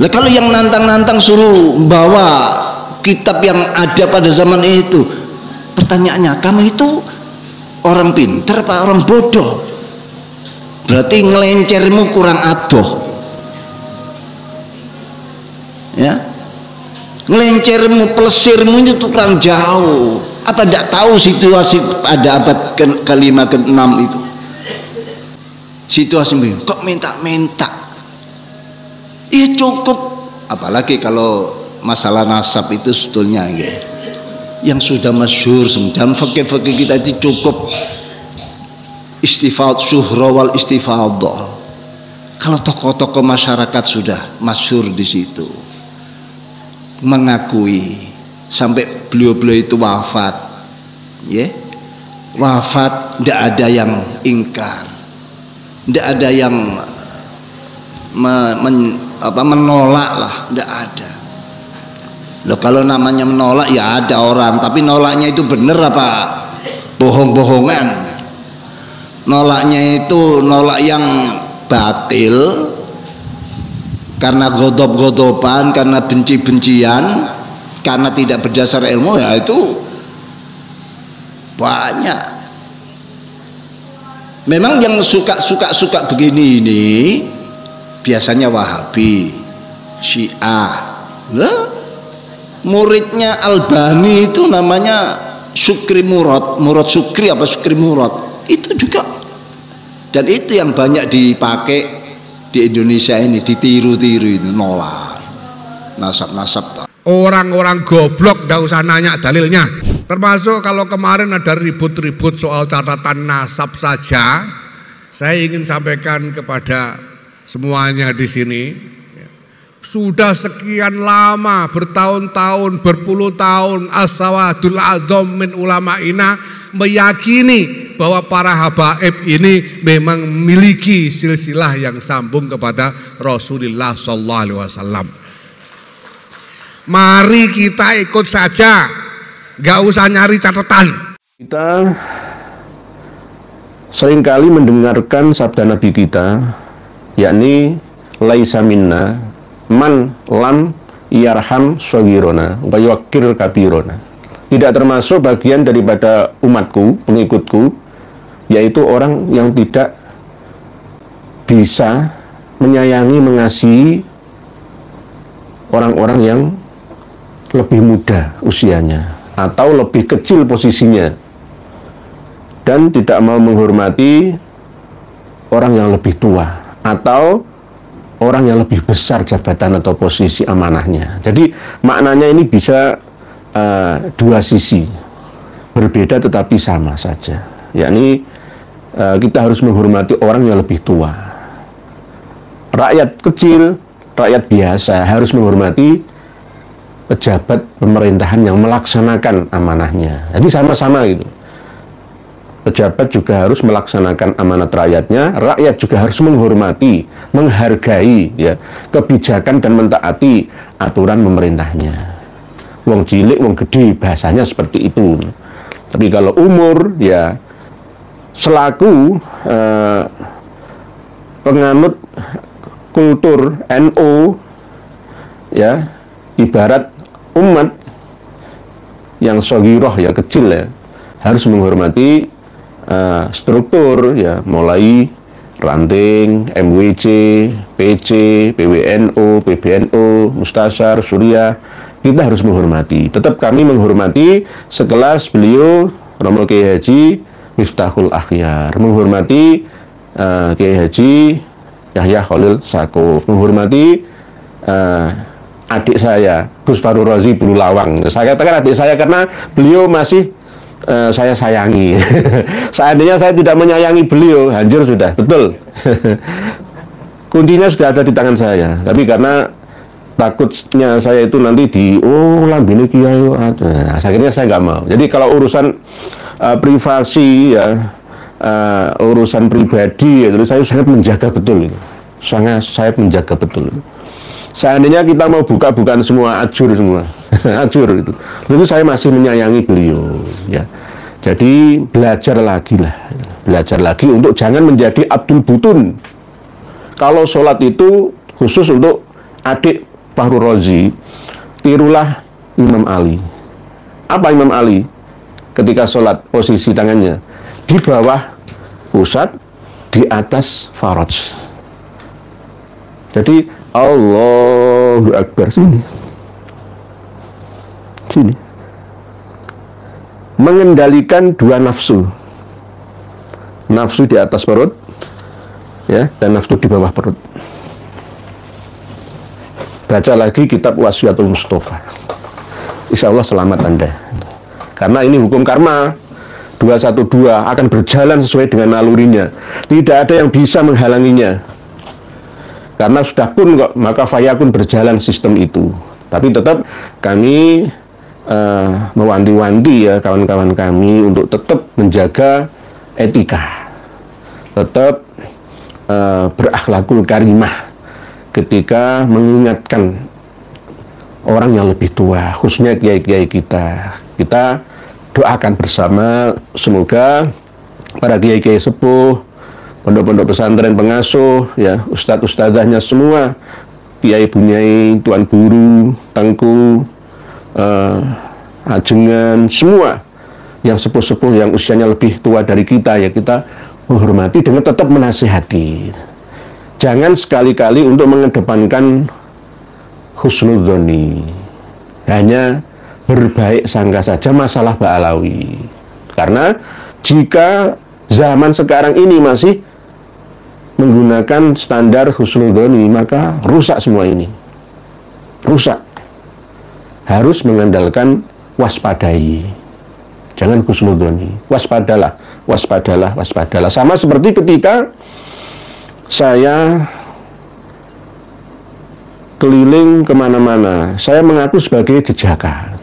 Lah kalau yang nantang-nantang suruh bawa kitab yang ada pada zaman itu, pertanyaannya, kamu itu orang pinter apa orang bodoh? Berarti ngelencermu kurang adoh, ya, ngelencermu, pelesirmu itu kurang jauh. Apa tidak tahu situasi pada abad kelima ke-6 itu, situasi ini kok minta-minta? Iya cukup, apalagi kalau masalah nasab itu sebetulnya ya, yang sudah masyhur dalam fikih-fikih kita itu cukup istifad syuhra wal istifadah. Kalau tokoh-tokoh masyarakat sudah masyhur di situ, mengakui sampai beliau-beliau itu wafat, ya, wafat, tidak ada yang ingkar, tidak ada yang menolak lah, tidak ada. Loh, kalau namanya menolak ya ada orang, tapi nolaknya itu benar apa bohong-bohongan? Nolaknya itu nolak yang batil karena godob-godoban, karena benci-bencian, karena tidak berdasar ilmu, ya itu banyak. Memang yang suka begini ini biasanya Wahabi, Syiah. Lah, muridnya Albani itu namanya Syukri Murad Syukri apa Syukri Murad, itu juga, dan itu yang banyak dipakai di Indonesia ini, ditiru-tiru itu, nolak nasab-nasab. Orang-orang goblok nggak usah nanya dalilnya. Termasuk kalau kemarin ada ribut-ribut soal catatan nasab saja, saya ingin sampaikan kepada semuanya di sini, sudah sekian lama, bertahun-tahun, berpuluh tahun, as-sawadul adzam min ulama'ina meyakini bahwa para habaib ini memang memiliki silsilah yang sambung kepada Rasulullah sallallahu alaihi wasallam. Mari kita ikut saja, gak usah nyari catatan. Kita seringkali mendengarkan sabda Nabi kita, yakni laisa minna man lam yarham shogirona wa yuwaqqir kabirona. Tidak termasuk bagian daripada umatku, pengikutku, yaitu orang yang tidak bisa menyayangi, mengasihi orang-orang yang lebih muda usianya atau lebih kecil posisinya, dan tidak mau menghormati orang yang lebih tua atau orang yang lebih besar jabatan atau posisi amanahnya. Jadi maknanya ini bisa dua sisi, berbeda tetapi sama saja, yakni kita harus menghormati orang yang lebih tua. Rakyat kecil, rakyat biasa harus menghormati pejabat pemerintahan yang melaksanakan amanahnya. Jadi sama-sama gitu. Pejabat juga harus melaksanakan amanat rakyatnya, rakyat juga harus menghormati, menghargai ya kebijakan dan mentaati aturan pemerintahnya. Wong cilik, wong gede, bahasanya seperti itu. Tapi kalau umur ya selaku penganut kultur NU ya, ibarat umat yang shogiroh ya, kecil ya, harus menghormati struktur ya, mulai ranting, MWC, PC, PWNU, PBNU, Mustasyar, Surya, kita harus menghormati. Tetap kami menghormati sekelas beliau Romo Kiai Haji Miftahul Akhyar, menghormati Kiai Haji Yahya Khalil Saquf, menghormati adik saya Gus Farul Razi Bulu Lawang. Saya katakan adik saya karena beliau masih saya sayangi. Seandainya saya tidak menyayangi beliau, hancur sudah, betul. Kuncinya sudah ada di tangan saya, tapi karena takutnya saya itu nanti lambene kiai, akhirnya saya nggak mau. Jadi kalau urusan privasi ya, urusan pribadi ya, saya sangat menjaga betul itu. Saya menjaga betul. Seandainya kita mau buka-bukaan semua, ajur semua. Ajur itu. Lalu saya masih menyayangi beliau ya. Jadi belajar lagi lah. Belajar lagi untuk jangan menjadi Abdul Butun. Kalau sholat itu khusus untuk adik Fahru Razi, tirulah Imam Ali. Apa Imam Ali? Ketika sholat, posisi tangannya di bawah pusat, di atas faraj. Jadi Allahu Akbar, sini. Mengendalikan dua nafsu. Nafsu di atas perut, ya, dan nafsu di bawah perut. Baca lagi kitab Wasiatul Mustafa. Insya Allah selamat Anda. Karena ini hukum karma 212 akan berjalan sesuai dengan nalurinya. Tidak ada yang bisa menghalanginya. Karena sudah kun kok, maka fayakun berjalan sistem itu. Tapi tetap kami mewanti-wanti ya kawan-kawan kami untuk tetap menjaga etika. Tetap berakhlakul karimah ketika mengingatkan orang yang lebih tua, khususnya kiai-kiai kita. Kita doakan bersama semoga para kiai-kiai sepuh, pondok-pondok pesantren pengasuh, ya, ustadz-ustadzahnya semua, kiai bunyai, tuan guru, tengku, ajengan, semua yang sepuh-sepuh yang usianya lebih tua dari kita, ya kita menghormati dengan tetap menasihati. Jangan sekali-kali untuk mengedepankan husnudzoni, hanya berbaik sangka saja masalah Ba'alawi. Karena jika zaman sekarang ini masih menggunakan standar husnudzoni, maka rusak semua ini. Rusak. Harus mengandalkan waspadai. Jangan husnudzoni. Waspadalah, waspadalah, waspadalah. Sama seperti ketika saya keliling kemana-mana, saya mengaku sebagai jejaka.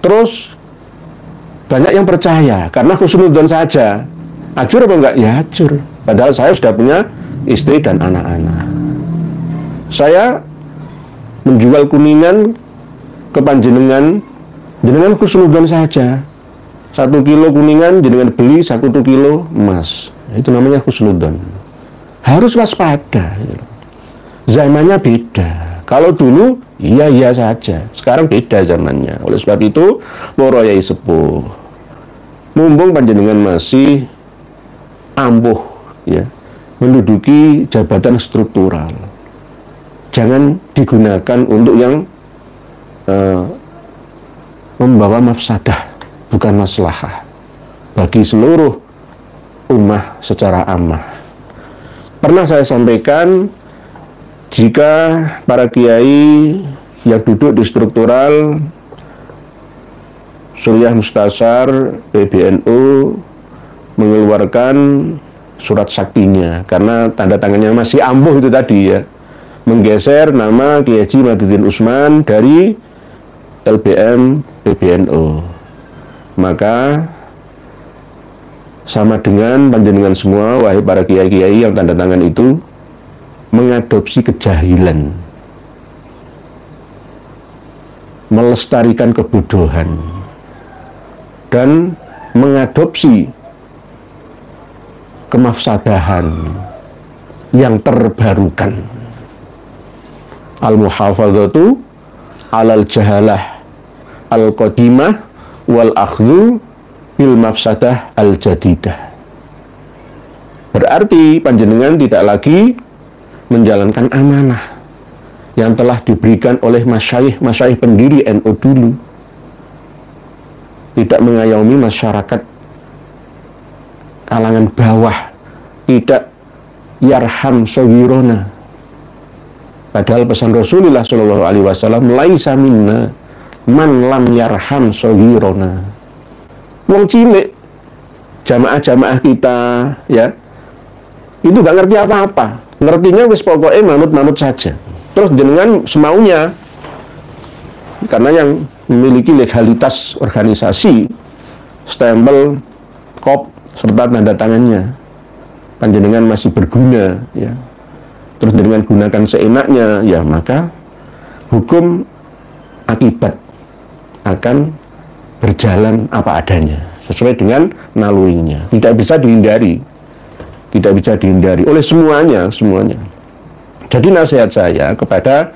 Terus banyak yang percaya karena husnudzon saja. Ajur apa enggak? Ya ajur. Padahal saya sudah punya istri dan anak-anak. Saya menjual kuningan ke panjenengan, jenengan husnudzon saja. 1 kilo kuningan jenengan beli 1 kilo emas. Itu namanya husnudzon. Harus waspada. Zamannya beda. Kalau dulu iya saja. Sekarang beda zamannya. Oleh sebab itu, para yai sepuh, mumpung panjenengan masih ampuh, ya, menduduki jabatan struktural, jangan digunakan untuk yang membawa mafsadah, bukan maslahah bagi seluruh ummah secara ammah. Pernah saya sampaikan, jika para kiai yang duduk di struktural Suriah Mustasar PBNU mengeluarkan surat saktinya karena tanda tangannya masih ampuh itu tadi, ya, menggeser nama Kiai Haji Maduddin Usman dari LBM PBNU, maka sama dengan panjenengan semua, wahai para kiai-kiai yang tanda tangan itu, mengadopsi kejahilan, melestarikan kebodohan, dan mengadopsi kemafsadahan yang terbarukan. Al-muhafadzatu alal jahalah al-qadimah wal akhdhu bil mafsadah al-jadidah. Berarti panjenengan tidak lagi menjalankan amanah yang telah diberikan oleh masyayikh pendiri NU dulu. Tidak mengayomi masyarakat kalangan bawah, tidak yarham sawirona. Padahal pesan Rasulullah SAW, laisa minna man lam yarham sawirona. Wong cilik, jamaah-jamaah kita, ya, itu gak ngerti apa-apa. Ngertinya wis pokoknya manut-manut saja. Terus jenengan semaunya, karena yang memiliki legalitas organisasi, stempel, kop, serta tanda tangannya, panjenengan masih berguna, ya. Terus jenengan gunakan seenaknya, ya, maka hukum akibat akan berjalan apa adanya, sesuai dengan nalurinya. Tidak bisa dihindari. Tidak bisa dihindari oleh semuanya. Jadi nasihat saya kepada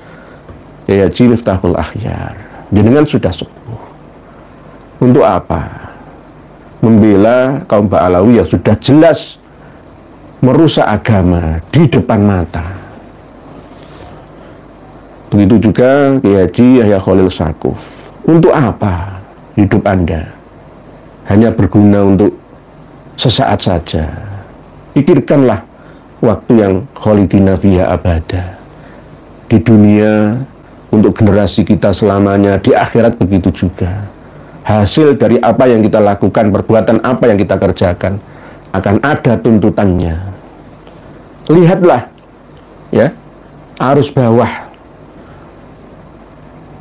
Kiai Haji Miftahul Akhyar, jenengan sudah sepuh. Untuk apa? Membela kaum Ba'alawi yang sudah jelas merusak agama di depan mata. Begitu juga Kiai Haji Yahya Khalil Stakuf. Untuk apa hidup Anda? Hanya berguna untuk sesaat saja. Pikirkanlah waktu yang khalidina fiha abada. Di dunia untuk generasi kita selamanya, di akhirat begitu juga. Hasil dari apa yang kita lakukan, perbuatan apa yang kita kerjakan, akan ada tuntutannya. Lihatlah ya, arus bawah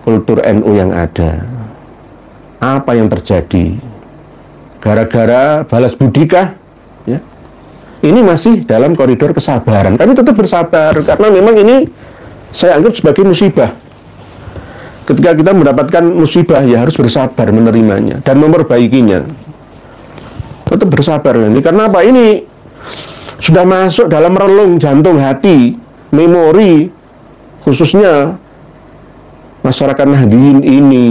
kultur NU yang ada. Apa yang terjadi? Gara-gara balas budikah? Ya. Ini masih dalam koridor kesabaran. Kami tetap bersabar karena memang ini saya anggap sebagai musibah. Ketika kita mendapatkan musibah, ya harus bersabar menerimanya dan memperbaikinya. Tetap bersabar nanti. Karena apa? Ini sudah masuk dalam relung jantung hati, memori, khususnya masyarakat Nahdliyin ini,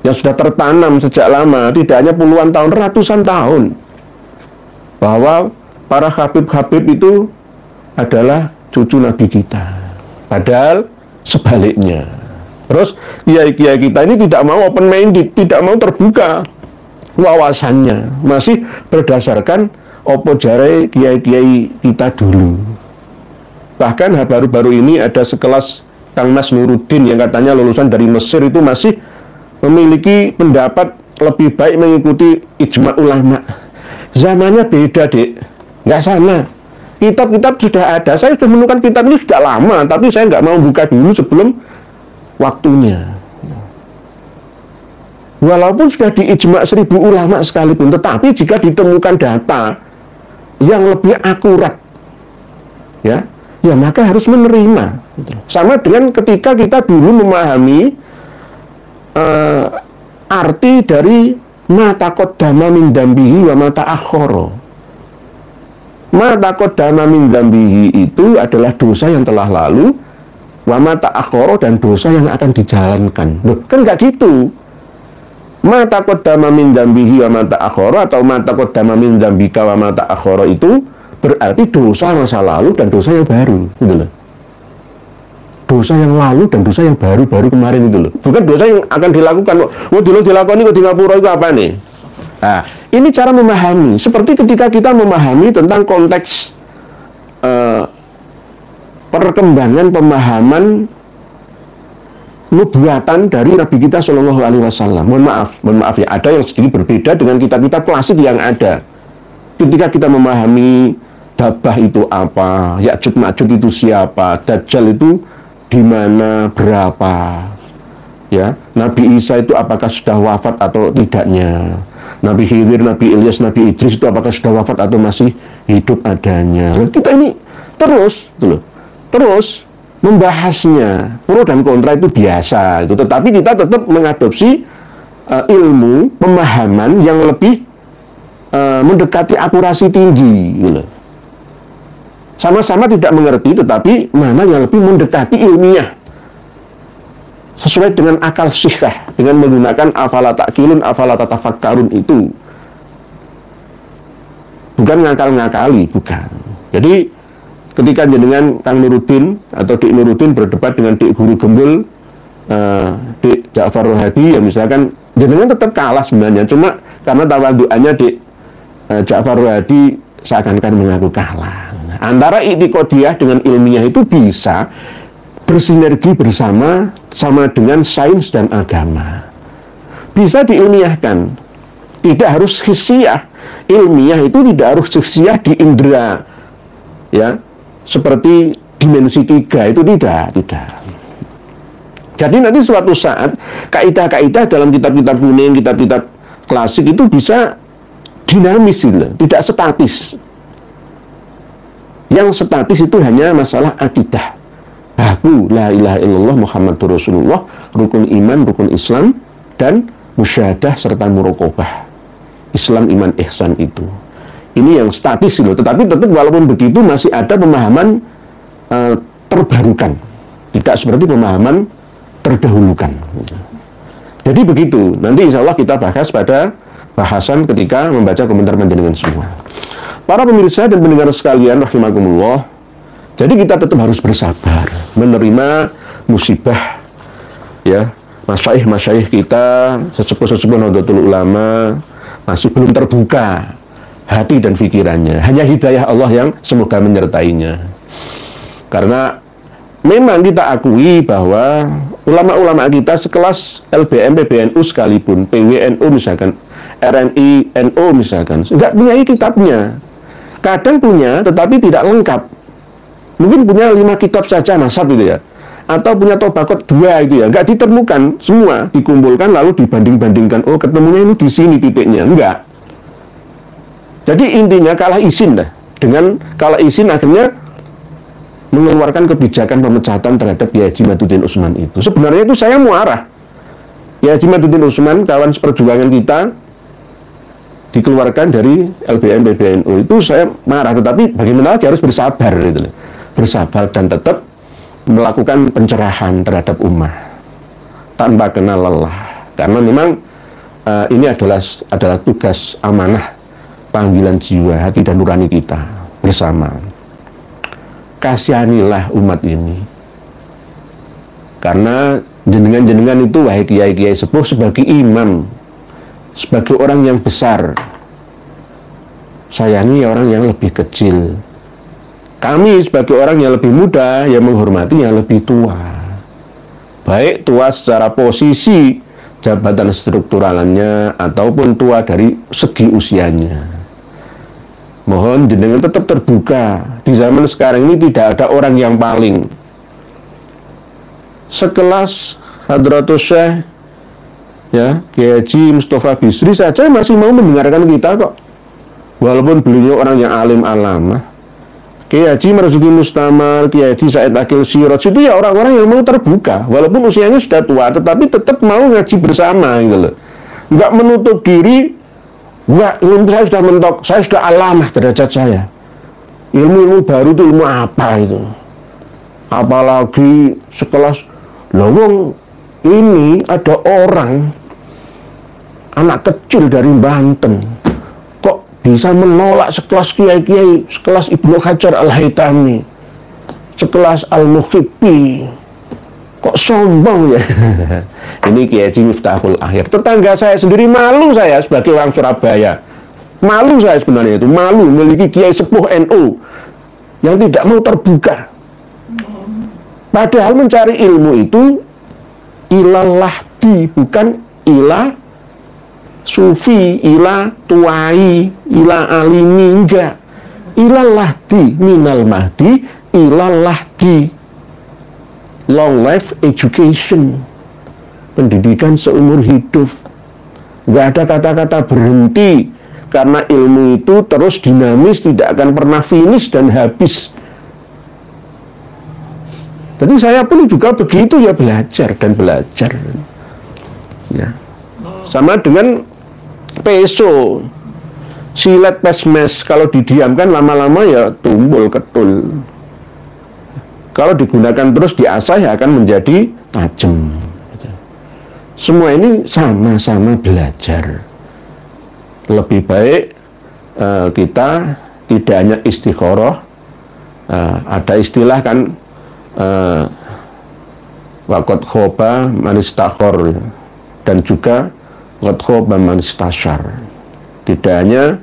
yang sudah tertanam sejak lama, tidak hanya puluhan tahun, ratusan tahun, bahwa para habib-habib itu adalah cucu Nabi kita. Padahal sebaliknya. Terus kiai-kiai kita ini tidak mau open-minded, tidak mau terbuka wawasannya, masih berdasarkan opo jare kiai-kiai kita dulu. Bahkan baru-baru ini ada sekelas Kang Mas Nuruddin yang katanya lulusan dari Mesir itu masih memiliki pendapat lebih baik mengikuti ijma ulama. Zamannya beda, Dek. Nggak sama. Kitab-kitab sudah ada. Saya sudah menemukan kitab ini sudah lama, tapi saya nggak mau buka dulu sebelum waktunya. Walaupun sudah diijma 1000 ulama sekalipun, tetapi jika ditemukan data yang lebih akurat, ya maka harus menerima. Sama dengan ketika kita dulu memahami arti dari mata qaddama min dambihi wa mata akhara. Mata qaddama min dambihi itu adalah dosa yang telah lalu, wa mata akhara, dan dosa yang akan dijalankan. Loh, kan nggak gitu. Mata qaddama min dambihi wa mata akhara atau mata qaddama min dambika wa mata akhara itu berarti dosa masa lalu dan dosa yang baru, gitu loh. Dosa yang lalu dan dosa yang baru-baru kemarin itu loh. Bukan dosa yang akan dilakukan. Wah, dulu dilakoni kok di Ngapura itu apa nih? Nah, ini cara memahami. Seperti ketika kita memahami tentang konteks perkembangan pemahaman nubuatan dari Nabi kita Shallallahu Alaihi Wasallam. Mohon maaf ya, ada yang sedikit berbeda dengan kitab-kitab klasik yang ada. Ketika kita memahami Dabah itu apa, Ya'juj Ma'juj itu siapa, Dajjal itu di mana, berapa, ya, Nabi Isa itu apakah sudah wafat atau tidaknya, Nabi Khidir, Nabi Ilyas, Nabi Idris itu apakah sudah wafat atau masih hidup adanya. Kita ini terus membahasnya, pro dan kontra itu biasa, itu. Tetapi kita tetap mengadopsi ilmu pemahaman yang lebih mendekati akurasi tinggi, gitu. Sama-sama tidak mengerti, tetapi mana yang lebih mendekati ilmiah sesuai dengan akal sihah, dengan menggunakan afala ta'qilun, afala tatafakkarun itu. Bukan ngakal-ngakali, bukan. Jadi ketika jenengan Kang Nuruddin atau Dik Nuruddin berdebat dengan Dik Guru Gembul, Dik Ja'far Rohadi, ya misalkan jenengan tetap kalah sebenarnya, cuma karena tawadhu'annya Dik Ja'far Rohadi seakan-akan mengaku kalah. Antara i'tiqadiyah dengan ilmiah itu bisa bersinergi bersama, sama dengan sains dan agama. Bisa diilmiahkan. Tidak harus hissiyah. Ilmiah itu tidak harus hissiyah di indera, ya, seperti dimensi 3 itu tidak. Jadi nanti suatu saat kaidah-kaidah dalam kitab-kitab kuning, kitab-kitab klasik itu bisa dinamis, tidak statis. Yang statis itu hanya masalah akidah. Baku la ilaha illallah Muhammadur Rasulullah, rukun iman, rukun Islam, dan musyahadah serta muraqabah. Islam, iman, ihsan itu. Ini yang statis loh. Tetapi tetap walaupun begitu masih ada pemahaman terbarukan di tidak seperti pemahaman terdahulukan. Jadi begitu, nanti insya Allah kita bahas pada bahasan ketika membaca komentar panjenengan semua. Para pemirsa dan pendengar sekalian rahimakumullah, jadi kita tetap harus bersabar menerima musibah, ya. Masyaikh kita, sesepuh-sesepuh Nahdlatul Ulama masih belum terbuka hati dan pikirannya. Hanya hidayah Allah yang semoga menyertainya. Karena memang kita akui bahwa ulama-ulama kita sekelas LBM, PBNU sekalipun, PWNU misalkan, RNI, NU misalkan, nggak punya kitabnya. Kadang punya, tetapi tidak lengkap. Mungkin punya 5 kitab saja nasab itu ya. Atau punya tobakot 2 itu ya. Nggak ditemukan semua, dikumpulkan lalu dibanding-bandingkan. Oh, ketemunya ini di sini titiknya. Enggak. Jadi intinya kalah izin dah. Dengan kalah izin akhirnya mengeluarkan kebijakan pemecatan terhadap Kiai Haji Madudin Utsman itu. Sebenarnya itu saya muarah. Kiai Haji Madudin Utsman, kawan seperjuangan kita, dikeluarkan dari LBM PBNU. Itu saya marah, tetapi bagaimana lagi harus bersabar gitu. Bersabar dan tetap melakukan pencerahan terhadap ummah tanpa kenal lelah. Karena memang ini adalah tugas amanah, panggilan jiwa, hati dan nurani kita bersama. Kasihanilah umat ini, karena jenengan-jenengan itu wahai kiai-kiai sepuh sebagai imam, sebagai orang yang besar, sayangi orang yang lebih kecil. Kami sebagai orang yang lebih muda, yang menghormati yang lebih tua, baik tua secara posisi jabatan strukturalnya ataupun tua dari segi usianya. Mohon jenengan tetap terbuka. Di zaman sekarang ini tidak ada orang yang paling. Sekelas Hadratus Syekh, ya, Kiai Haji Mustafa Bisri saja masih mau mendengarkan kita kok. Walaupun beliau orang yang alim alamah. Kiai Haji Marzuki Mustamar, Kiai Haji Said Akil Siraj, itu ya orang-orang yang mau terbuka. Walaupun usianya sudah tua, tetapi tetap mau ngaji bersama gitu loh. Nggak menutup diri. Enggak, ilmu saya sudah mentok, saya sudah alamah derajat saya. Ilmu-ilmu baru itu ilmu apa itu? Apalagi sekelas lowong ini ada orang anak kecil dari Banten kok bisa menolak sekelas kiai-kiai, sekelas Ibnu Hajar Al-Haytami, sekelas Al-Mukhibbi. Kok sombong ya? Ini Kiai Haji Miftahul Akhir. Tetangga saya sendiri malu, saya sebagai orang Surabaya. Malu saya sebenarnya itu. Malu memiliki Kiai Sepuh NU yang tidak mau terbuka. Padahal mencari ilmu itu ilalahdi, bukan ilah sufi, ilah tuai, ilah alimi, enggak. Ilalahdi, minal mahdi, ilalahdi. Long life education, pendidikan seumur hidup. Nggak ada kata-kata berhenti, karena ilmu itu terus dinamis, tidak akan pernah finish dan habis. Jadi saya pun juga begitu ya, belajar dan belajar ya. Sama dengan peso, silet pesmes, kalau didiamkan lama-lama ya tumbul ketul. Kalau digunakan terus diasah ya akan menjadi tajam. Semua ini sama-sama belajar. Lebih baik kita tidak hanya istikharah. Ada istilah kan, waqad khoba man istakhar, dan juga waqad khoba man istasyar. Tidak hanya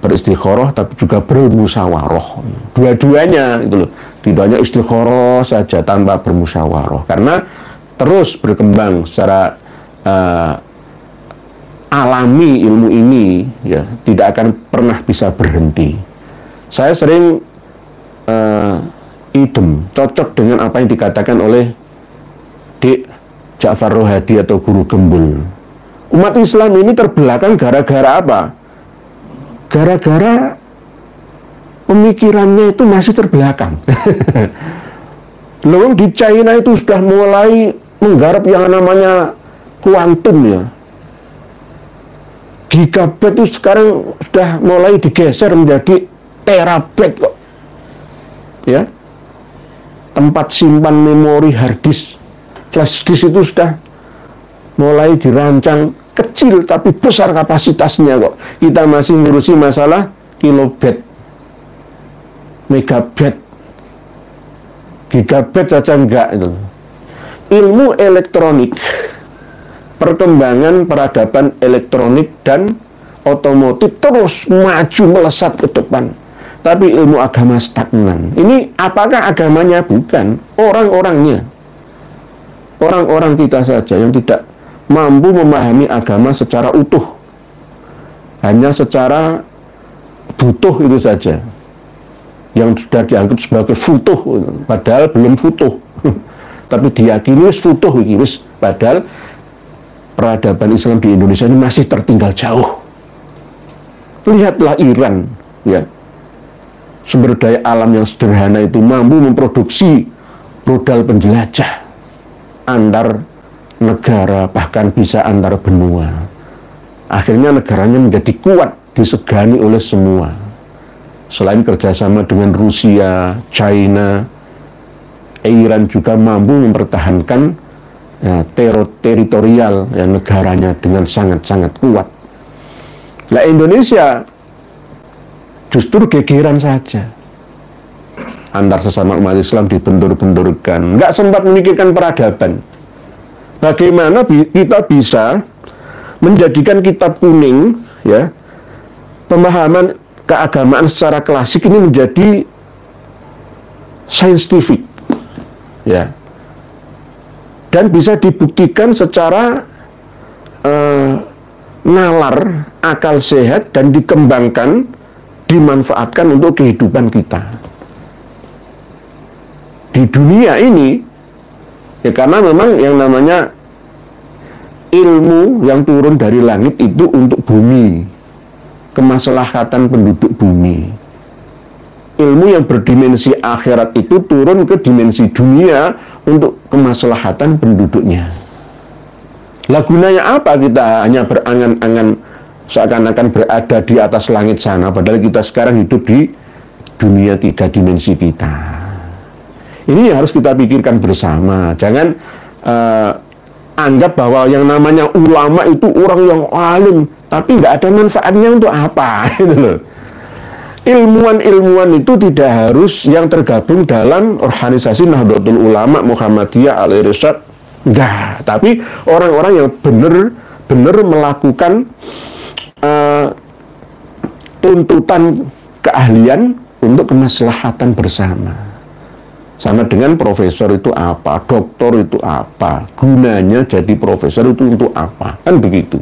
beristikharah tapi juga bermusyawarah. Dua-duanya itu loh. Tidak hanya istikharah saja tanpa bermusyawarah, karena terus berkembang secara alami ilmu ini ya, tidak akan pernah bisa berhenti. Saya sering idem, cocok dengan apa yang dikatakan oleh Dik Ja'far Rohadi atau Guru Gembul. Umat Islam ini terbelakang gara-gara apa? Gara-gara pemikirannya itu masih terbelakang. Lalu di China itu sudah mulai menggarap yang namanya kuantum ya. Gigabyte itu sekarang sudah mulai digeser menjadi terabyte kok. Ya. tempat simpan memori hard disk, flash disk itu sudah mulai dirancang kecil tapi besar kapasitasnya kok. Kita masih ngurusi masalah kilobit, megabit, gigabit saja enggak itu. Ilmu elektronik, perkembangan peradaban elektronik dan otomotif terus maju melesat ke depan. Tapi ilmu agama stagnan. Ini apakah agamanya? Bukan, orang-orangnya. Orang-orang kita saja yang tidak mampu memahami agama secara utuh, hanya secara butuh itu saja, yang sudah dianggap sebagai futuh, padahal belum futuh. Tapi diyakini wis futuh iki wis, padahal peradaban Islam di Indonesia ini masih tertinggal jauh. Lihatlah Iran, ya, sumber daya alam yang sederhana itu mampu memproduksi rudal penjelajah antar negara, bahkan bisa antar benua. Akhirnya negaranya menjadi kuat, disegani oleh semua. Selain kerjasama dengan Rusia, China, Iran juga mampu mempertahankan ya, teritorial ya, negaranya dengan sangat-sangat kuat. Nah, Indonesia justru gegeran saja. Antar sesama umat Islam dibentur-benturkan, nggak sempat memikirkan peradaban. Bagaimana kita bisa menjadikan kitab kuning, ya, pemahaman keagamaan secara klasik ini menjadi scientific, ya, dan bisa dibuktikan secara nalar, akal sehat, dan dikembangkan, dimanfaatkan untuk kehidupan kita di dunia ini, ya, karena memang yang namanya ilmu yang turun dari langit itu untuk bumi, kemaslahatan penduduk bumi. Ilmu yang berdimensi akhirat itu turun ke dimensi dunia untuk kemaslahatan penduduknya. Lah gunanya apa kita hanya berangan-angan seakan-akan berada di atas langit sana, padahal kita sekarang hidup di dunia 3 dimensi kita. Ini yang harus kita pikirkan bersama. Jangan anggap bahwa yang namanya ulama itu orang yang alim, tapi nggak ada manfaatnya untuk apa, gitu loh. Ilmuwan-ilmuwan itu tidak harus yang tergabung dalam organisasi Nahdlatul Ulama, Muhammadiyah, Al-Irsyad, enggak. Tapi orang-orang yang benar-benar melakukan tuntutan keahlian untuk kemaslahatan bersama. Sama dengan profesor itu apa, doktor itu apa, gunanya jadi profesor itu untuk apa, kan begitu.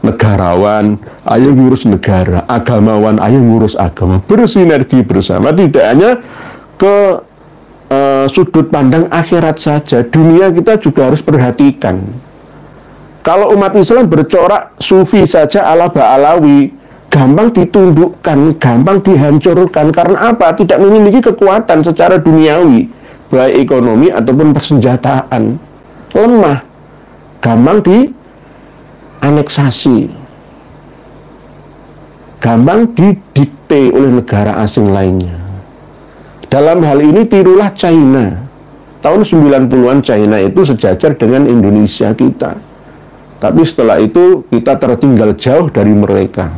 Negarawan, ayo ngurus negara, agamawan, ayo ngurus agama, bersinergi bersama, tidak hanya ke sudut pandang akhirat saja, dunia kita juga harus perhatikan. Kalau umat Islam bercorak sufi saja ala Ba'alawi, gampang ditundukkan, gampang dihancurkan. Karena apa? Tidak memiliki kekuatan secara duniawi, baik ekonomi ataupun persenjataan. Lemah, gampang dianeksasi, gampang didikte oleh negara asing lainnya. Dalam hal ini tirulah China. Tahun 90-an China itu sejajar dengan Indonesia kita. Tapi setelah itu kita tertinggal jauh dari mereka.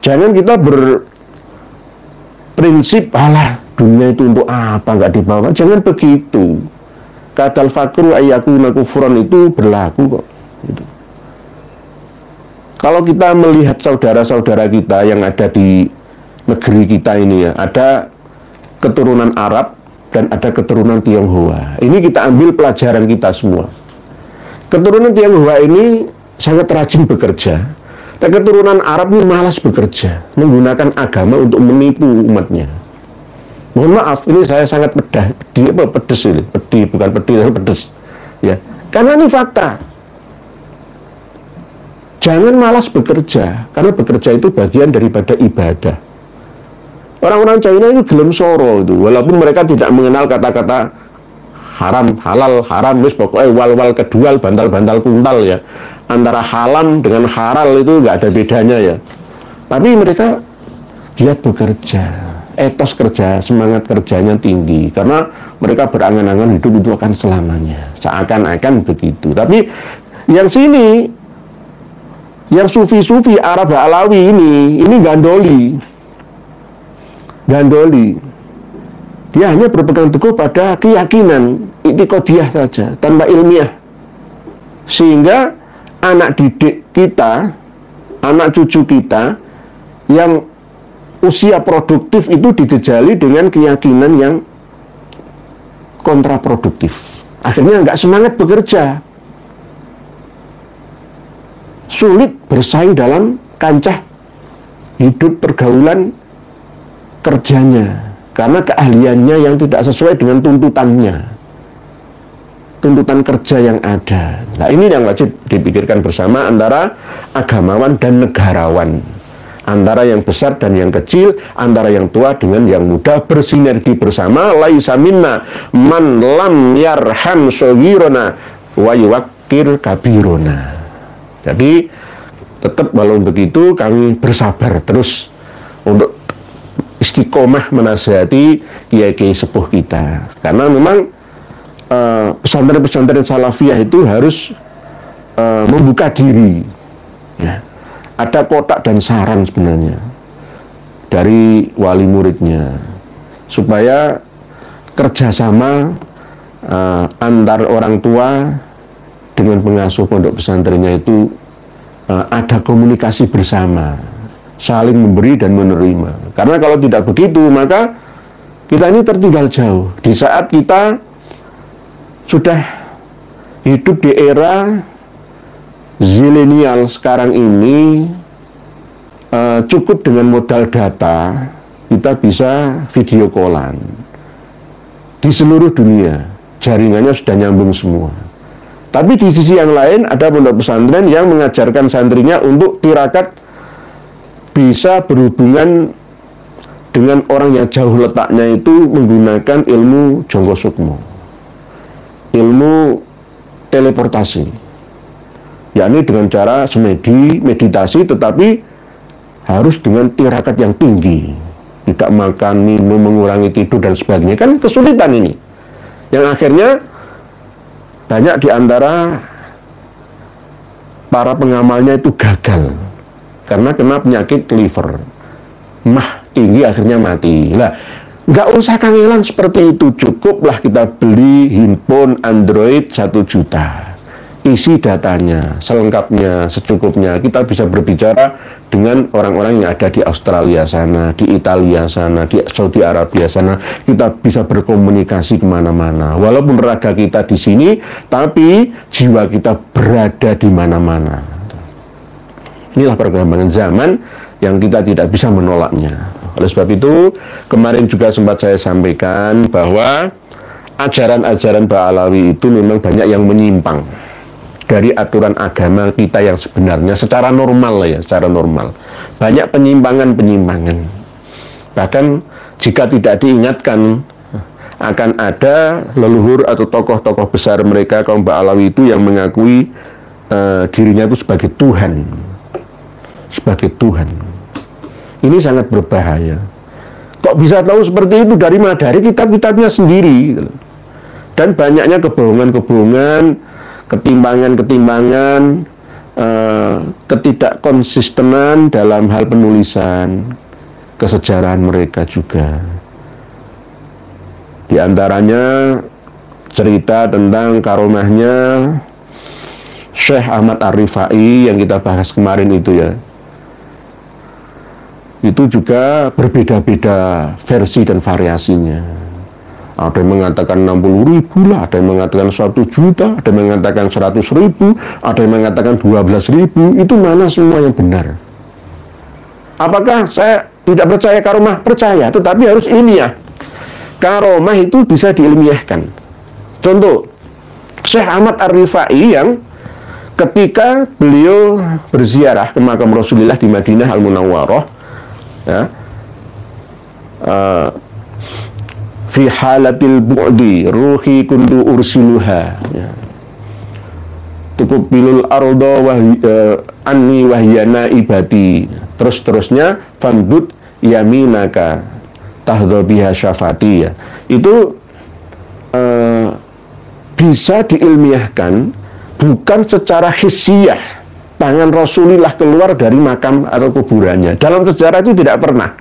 Jangan kita berprinsip, alah dunia itu untuk apa, nggak dibawa. Jangan begitu. Kadal fakru ayyakuna kufran itu berlaku kok. Gitu. Kalau kita melihat saudara-saudara kita yang ada di negeri kita ini, ya, ada keturunan Arab dan ada keturunan Tionghoa. Ini kita ambil pelajaran kita semua. Keturunan Tionghoa ini sangat rajin bekerja, dan keturunan Arab ini malas bekerja, menggunakan agama untuk menipu umatnya. Mohon maaf, ini saya sangat pedes ini, bukan pedih, tapi pedes, ya. Karena ini fakta. Jangan malas bekerja, karena bekerja itu bagian daripada ibadah. Orang-orang China itu gelem soro itu, walaupun mereka tidak mengenal kata-kata haram, halal, haram, wis pokoknya wal-wal kedual, bantal-bantal kuntal, ya. Antara halam dengan haral itu nggak ada bedanya, ya. Tapi mereka giat bekerja, etos kerja, semangat kerjanya tinggi, karena mereka berangan-angan hidup itu akan selamanya, seakan-akan begitu. Tapi yang sini, yang sufi-sufi Arab Alawi ini gandoli. Dia hanya berpegang teguh pada keyakinan i'tiqadiyah saja, tanpa ilmiah. Sehingga anak didik kita, anak cucu kita yang usia produktif itu dijejali dengan keyakinan yang kontraproduktif. Akhirnya nggak semangat bekerja, sulit bersaing dalam kancah hidup pergaulan kerjanya, karena keahliannya yang tidak sesuai dengan tuntutan kerja yang ada. Nah, ini yang wajib dipikirkan bersama antara agamawan dan negarawan, antara yang besar dan yang kecil, antara yang tua dengan yang muda, bersinergi bersama. Laisa minna man lam yarham shaghirana wa yuwaqqir kabirona. Jadi tetap walau begitu kami bersabar terus untuk istiqomah menasihati kiai-kiai sepuh kita, karena memang pesantren-pesantren salafiyah itu harus membuka diri, ya. Ada kotak dan saran sebenarnya dari wali muridnya, supaya kerjasama antar orang tua dengan pengasuh pondok pesantrennya itu ada komunikasi bersama, saling memberi dan menerima. Karena kalau tidak begitu, maka kita ini tertinggal jauh. Di saat kita sudah hidup di era zilenial sekarang ini, cukup dengan modal data, kita bisa video callan di seluruh dunia, jaringannya sudah nyambung semua. Tapi di sisi yang lain ada pondok pesantren yang mengajarkan santrinya untuk tirakat bisa berhubungan dengan orang yang jauh letaknya itu menggunakan ilmu jonggo sukmo, ilmu teleportasi, yakni dengan cara semedi, meditasi, tetapi harus dengan tirakat yang tinggi, tidak makan, minum, mengurangi tidur dan sebagainya. Kan kesulitan ini, yang akhirnya banyak di antara para pengamalnya itu gagal karena kena penyakit liver, mah tinggi, akhirnya mati. Lah, nggak usah kangelan seperti itu, cukuplah kita beli handphone Android 1 juta, isi datanya selengkapnya, secukupnya. Kita bisa berbicara dengan orang-orang yang ada di Australia sana, di Italia sana, di Saudi Arabia sana. Kita bisa berkomunikasi kemana-mana. Walaupun raga kita di sini, tapi jiwa kita berada di mana-mana. Inilah perkembangan zaman yang kita tidak bisa menolaknya. Oleh sebab itu, kemarin juga sempat saya sampaikan bahwa ajaran-ajaran Ba'alawi itu memang banyak yang menyimpang dari aturan agama kita yang sebenarnya secara normal ya, secara normal. Banyak penyimpangan-penyimpangan. Bahkan jika tidak diingatkan, akan ada leluhur atau tokoh-tokoh besar mereka kaum Ba'alawi itu yang mengakui dirinya itu sebagai Tuhan. Sebagai Tuhan. Ini sangat berbahaya. Kok bisa tahu seperti itu? Dari mana? Dari kitab-kitabnya sendiri. Dan banyaknya kebohongan-kebohongan, ketimbangan-ketimbangan, ketidakkonsistenan dalam hal penulisan, kesejarahan mereka juga. Di antaranya cerita tentang karomahnya Syekh Ahmad Ar-Rifai yang kita bahas kemarin itu ya. Itu juga berbeda-beda versi dan variasinya. Ada yang mengatakan 60.000 lah, ada yang mengatakan 1 juta, ada yang mengatakan 100.000, ada yang mengatakan 12.000. Itu mana semua yang benar? Apakah saya tidak percaya karomah? Percaya, tetapi harus ilmiah. Karomah itu bisa diilmiahkan. Contoh, Syekh Ahmad Ar-Rifai yang ketika beliau berziarah ke makam Rasulullah di Madinah Al-Munawwarah, ya, fi halatil bu'di ruhi kundu ursiluha, ya, tukubilul ardo anni wahyana ibadi, terus-terusnya fambut yaminaka tahdha biha syafati ya. Itu bisa diilmiahkan bukan secara hissiyah tangan Rasulullah keluar dari makam atau kuburannya. Dalam sejarah itu tidak pernah.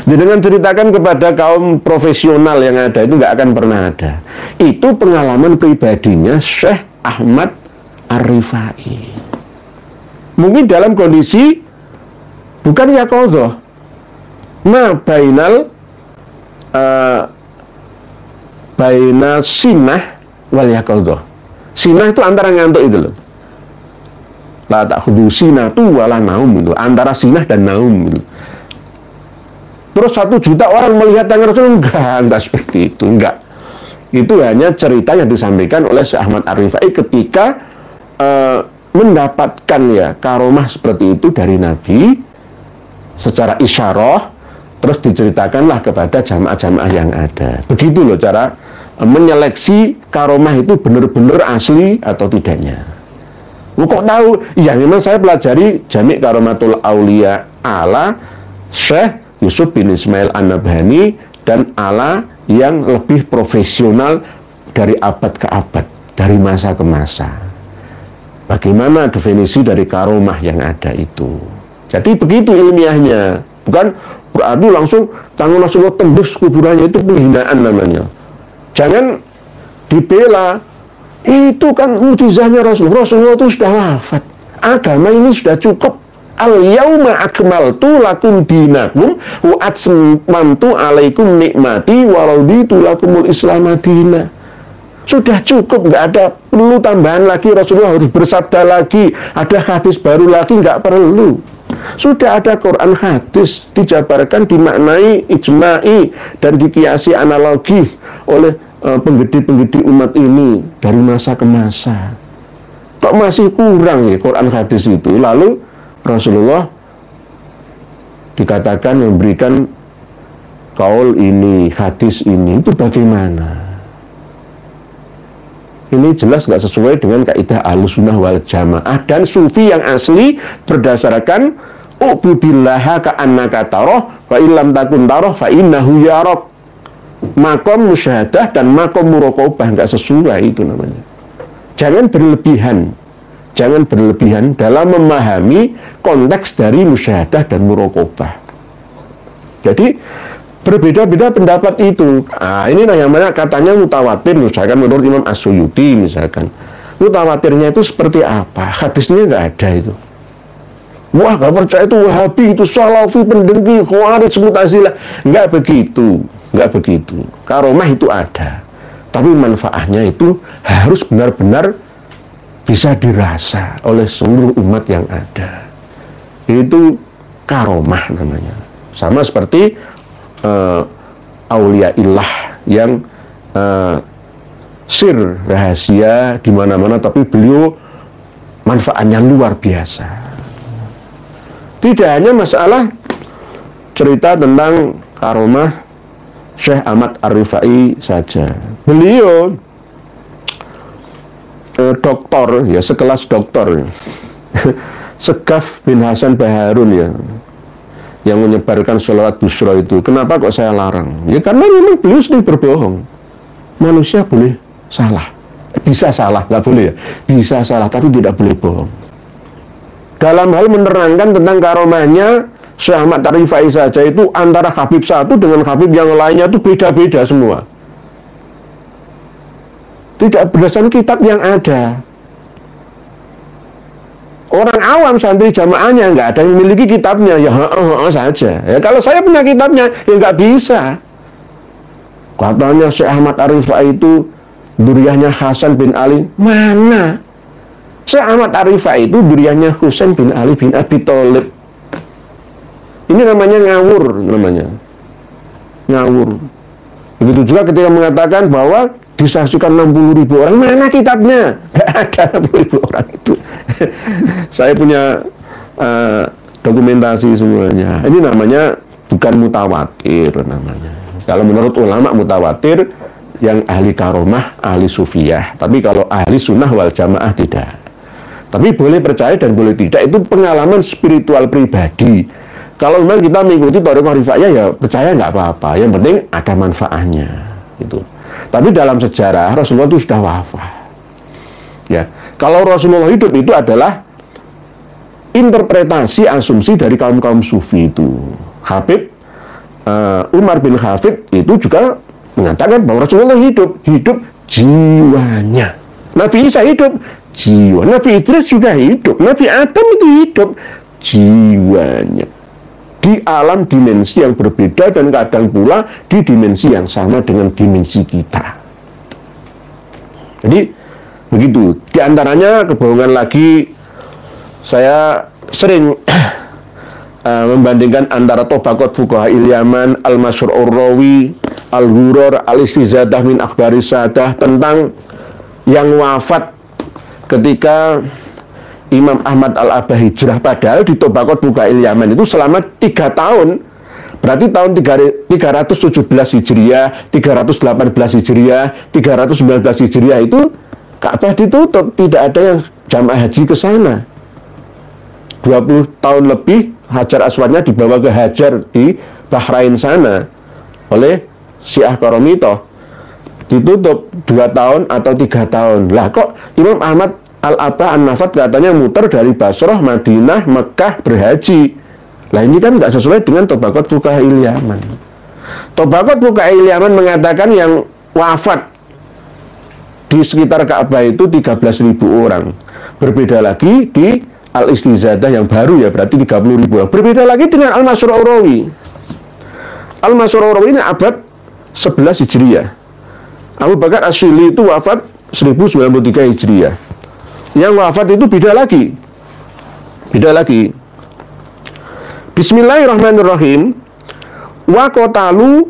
Dengan ceritakan kepada kaum profesional yang ada itu nggak akan pernah ada. Itu pengalaman pribadinya Syekh Ahmad Ar-Rifai. Mungkin dalam kondisi bukan yaqadhah, bainal baina sinah wal yaqadhah. Sinah itu antara ngantuk itu loh. La ta'khudhu sinatu wala naum itu, antara sinah dan naum itu. Terus 1 juta orang melihat tangan Rasul, enggak seperti itu, enggak. Itu hanya cerita yang disampaikan oleh Syekh Ahmad Ar-Rifai ketika mendapatkan ya karomah seperti itu dari Nabi secara isyarah, terus diceritakanlah kepada jamaah-jamaah yang ada. Begitu loh cara menyeleksi karomah itu benar-benar asli atau tidaknya. Kok tahu? Ya memang saya pelajari Jami' Karomatul Aulia ala Syekh Yusuf bin Ismail An-Nabhani dan ala yang lebih profesional dari abad ke abad, dari masa ke masa. Bagaimana definisi dari karomah yang ada itu? Jadi begitu ilmiahnya, bukan berarti langsung tangan Rasulullah tembus kuburannya, itu penghinaan namanya. Jangan dibela, itu kan mukjizatnya Rasulullah itu sudah wafat. Agama ini sudah cukup. Al-yauma akmaltu lakum dinakum wa atmamtu alaikum nikmati wa raditu lakumul Islam madina. Sudah cukup, nggak ada perlu tambahan lagi. Rasulullah harus bersabda lagi, ada hadis baru lagi, nggak perlu. Sudah ada Quran hadis dijabarkan, dimaknai, ijma'i dan dikiasi analogi oleh penggede-penggede umat ini dari masa ke masa. Kok masih kurang ya Quran hadis itu? Lalu Rasulullah dikatakan memberikan kaul ini, hadis ini, itu bagaimana? Ini jelas nggak sesuai dengan kaidah Ahlussunnah wal Jamaah dan sufi yang asli berdasarkan ubudillaha ka'annaka tarah fa illam takun tarah fa innahu yarak. Makom musyahadah dan makom muraqabah nggak sesuai itu namanya. Jangan berlebihan. Jangan berlebihan dalam memahami konteks dari musyahadah dan muraqabah. Jadi berbeda-beda pendapat itu. Ini yang mana katanya mutawatir, misalkan menurut Imam As-Suyuti misalkan. Mutawatirnya itu seperti apa? Hadisnya nggak ada itu. Wah, nggak percaya itu Wahabi, itu Salafi, pendengki, Khawarij, Mu'tazilah. Nggak begitu, nggak begitu. Karomah itu ada, tapi manfaatnya itu harus benar-benar bisa dirasa oleh seluruh umat yang ada. Itu karomah namanya. Sama seperti aulia illah yang sir rahasia di mana-mana, tapi beliau manfaatnya luar biasa. Tidak hanya masalah cerita tentang karomah Syekh Ahmad Ar-Rifai saja. Beliau doktor ya, sekelas doktor Segaf bin Hasan Baharun ya, yang menyebarkan sholawat Bushra itu. Kenapa kok saya larang? Ya karena memang beliau sendiri berbohong. Manusia boleh salah, bisa salah, nggak boleh ya, bisa salah tapi tidak boleh bohong. Dalam hal menerangkan tentang karomahnya Syekh Ahmad Ar-Rifai saja itu antara Habib satu dengan Habib yang lainnya itu beda-beda semua. Tidak berdasarkan kitab yang ada. Orang awam santri jamaahnya nggak ada yang memiliki kitabnya, ya saja. Ya kalau saya punya kitabnya, ya nggak bisa. Katanya Syekh Ahmad Ar-Rifai itu duriyahnya Hasan bin Ali. Mana? Syekh Ahmad Ar-Rifai itu duriyahnya Husain bin Ali bin Abi Thalib. Ini namanya ngawur, namanya ngawur. Begitu juga ketika mengatakan bahwa disaksikan 60.000 orang, mana kitabnya? Gak ada 60.000 orang itu. Saya punya dokumentasi semuanya. Ini namanya bukan mutawatir namanya. Kalau menurut ulama mutawatir yang ahli karomah, ahli sufiyah. Tapi kalau ahli sunnah wal jamaah tidak. Tapi boleh percaya dan boleh tidak, itu pengalaman spiritual pribadi Kalau memang kita mengikuti thariqah rifaiyah ya percaya nggak apa-apa. Yang penting ada manfaatnya. Gitu. Tapi dalam sejarah Rasulullah itu sudah wafat. Ya, kalau Rasulullah hidup itu adalah interpretasi asumsi dari kaum-kaum sufi itu. Habib Umar bin Hafid itu juga mengatakan bahwa Rasulullah hidup jiwanya. Nabi Isa hidup jiwa, Nabi Idris juga hidup, Nabi Adam itu hidup jiwanya. Di alam dimensi yang berbeda dan kadang pula di dimensi yang sama dengan dimensi kita. Jadi begitu. Di antaranya kebohongan lagi, saya sering membandingkan antara Tabaqat Fuqaha'il Yaman, Al-Masyhur Ar-Rawi, Al-Ghuror, Al-Istizadah min Akhbari Sadah, tentang yang wafat ketika Imam Ahmad Al-Abah hijrah, padahal di Tabaqat Fuqaha'il Yaman itu selama 3 tahun. Berarti tahun 317 Hijriah, 318 Hijriah, 319 Hijriah itu Ka'bah ditutup, tidak ada yang jamaah haji ke sana. 20 tahun lebih Hajar Aswadnya dibawa ke Hajar di Bahrain sana oleh Syiah Qaromitoh. Ditutup 2 tahun atau 3 tahun. Lah kok Imam Ahmad Al-Abah An-Nafat katanya muter dari Basrah, Madinah, Mekah berhaji. Lah ini kan nggak sesuai dengan Tabaqat Fuqaha'il Yaman. Tabaqat Fuqaha'il Yaman mengatakan yang wafat di sekitar Ka'bah itu 13.000 orang. Berbeda lagi di Al-Istizadah yang baru ya, berarti 30.000 orang. Berbeda lagi dengan Al-Masyhur Ar-Rawi. Al-Masyhur Ar-Rawi ini abad 11 Hijriah. Abu Bakar As-Syili itu wafat 1093 Hijriah. Yang wafat itu beda lagi. Beda lagi. Bismillahirrahmanirrahim. Wa qatalu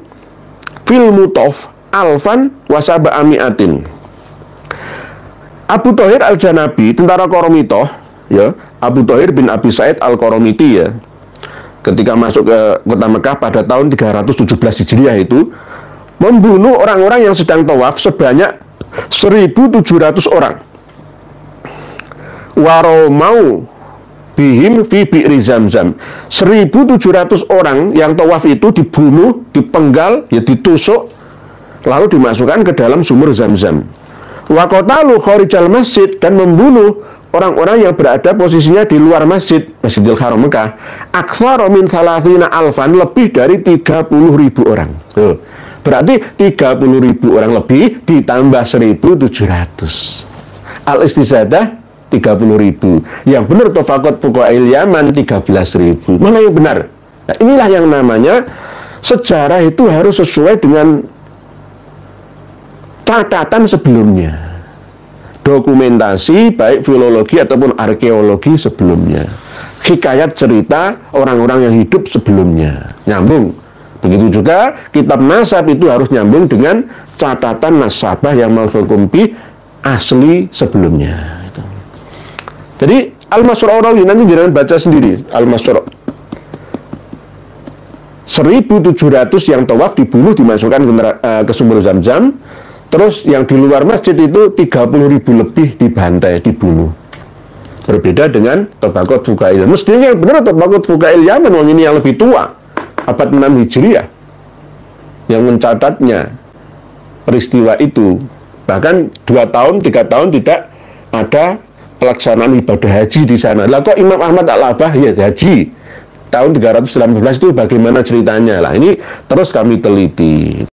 fil mutof alfan wa sab'ami'atin. Abu Thahir Al-Janabi, tentara Qaromitoh, ya, Abu Thahir bin Abi Sa'id Al-Qaromiti ya, ketika masuk ke kota Mekah pada tahun 317 Hijriah itu membunuh orang-orang yang sedang tawaf sebanyak 1.700 orang. Waromau bihim fi bi'ri Zamzam. 1.700 orang yang tawaf itu dibunuh, dipenggal, ya ditusuk, lalu dimasukkan ke dalam sumur Zamzam. Wa qatalu kharijal masjid, dan membunuh orang-orang yang berada posisinya di luar masjid, Masjidil Haram Mekah. Aktsara min 30 alfan, lebih dari 30.000 orang. Tuh. Berarti 30.000 orang lebih ditambah 1.700. Al-Istizadah 30.000. Yang benar Tabaqat Fuqaha'il Yaman 13.000. Mana yang benar? Nah, inilah yang namanya sejarah itu harus sesuai dengan catatan sebelumnya. Dokumentasi baik filologi ataupun arkeologi sebelumnya. Hikayat cerita orang-orang yang hidup sebelumnya. Nyambung. Begitu juga kitab nasab itu harus nyambung dengan catatan nasabah yang mausukum bi asli sebelumnya. Jadi Al-Masyhur Ar-Rawi nanti jangan baca sendiri. Al-Masyhur 1.700 yang tawaf dibunuh, dimasukkan ke sumur Zamzam. Terus yang di luar masjid itu 30.000 lebih dibantai, dibunuh. Berbeda dengan Tabaqat Fuqaha'il Yaman. Mestinya yang benar Tabaqat Fuqaha'il Yaman, ini yang lebih tua, abad 6 Hijriah, yang mencatatnya peristiwa itu. Bahkan 2 tahun, 3 tahun tidak ada pelaksanaan ibadah haji di sana. Lah kok Imam Ahmad Al-Abah ya haji tahun 319 itu bagaimana ceritanya? Lah ini terus kami teliti.